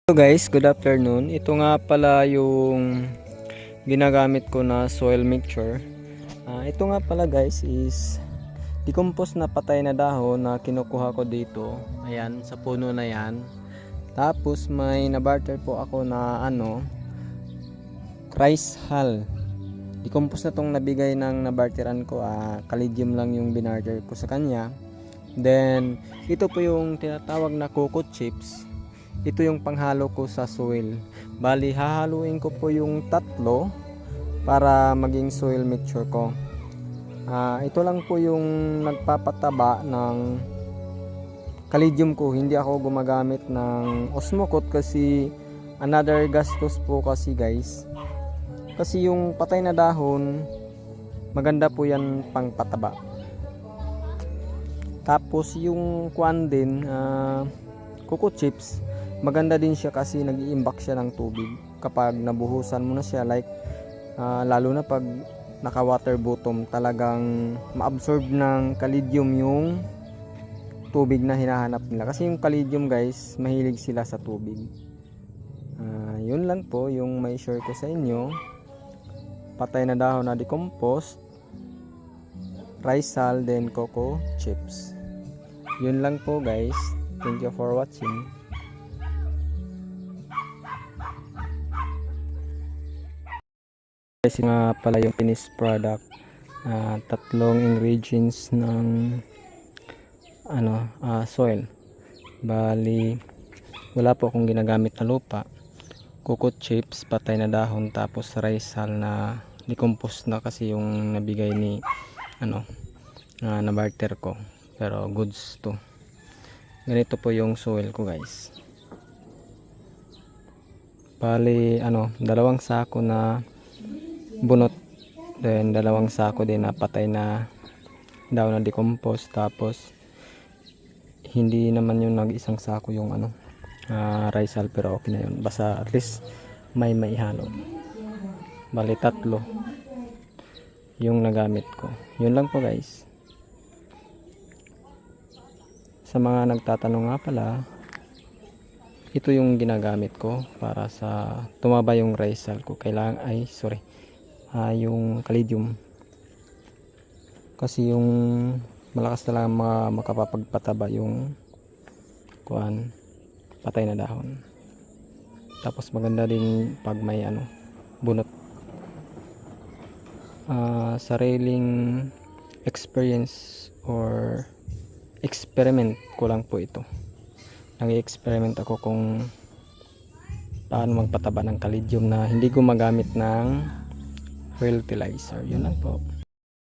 Hello guys, good afternoon. Ito nga pala yung ginagamit ko na soil mixture. Ito nga pala guys is decomposed na patay na dahon na kinukuha ko dito. Ayan, sa puno na yan. Tapos may nabarter po ako na rice hull. Decomposed na tong nabigay ng nabarteran ko. Kalidium lang yung binarter ko sa kanya. Then, ito po yung tinatawag na coco chips. Ito yung panghalo ko sa soil. Bali, hahaluin ko po yung tatlo para maging soil mixture ko. Ito lang po yung nagpapataba ng kalidium ko. Hindi ako gumagamit ng Osmocote kasi another gastos po kasi guys. Kasi yung patay na dahon, maganda po yan pang pataba. Tapos yung kwan din, coco chips, maganda din siya kasi nag-iimbak siya ng tubig kapag nabuhusan mo na siya, like lalo na pag naka water bottom, talagang ma-absorb ng kalidium yung tubig na hinahanap nila kasi yung kalidium guys, mahilig sila sa tubig. Yun lang po yung may share ko sa inyo. Patay na dahon na decomposed, rice hull, then coco chips. Yun lang po guys. Thank you for watching. Kasi nga pala yung finished product, tatlong ingredients ng soil. Bali, wala po akong ginagamit na lupa, coco chips, patay na dahon, tapos rice hull na decomposed na kasi yung nabigay ni na barter ko, pero goods to. Ganito po yung soil ko guys. Bali dalawang sako na bunot, then dalawang sako din na patay na daw na decompose, tapos hindi naman yung nag-isang sako yung rice hull, pero okay na yun, basta at least may maihalo. Bali tatlo yung nagamit ko. Yun lang po guys. Sa mga nagtatanong nga pala, ito yung ginagamit ko para sa tumaba yung rice hull ko. Yung kalidium, kasi yung malakas talaga makapagpataba yung patay na dahon. Tapos maganda din pag may bunot. Sariling experience or experiment ko lang po ito. Nag-experiment ako kung paano magpataba ng kalidium na hindi gumagamit ng fertilizer. Yun lang po.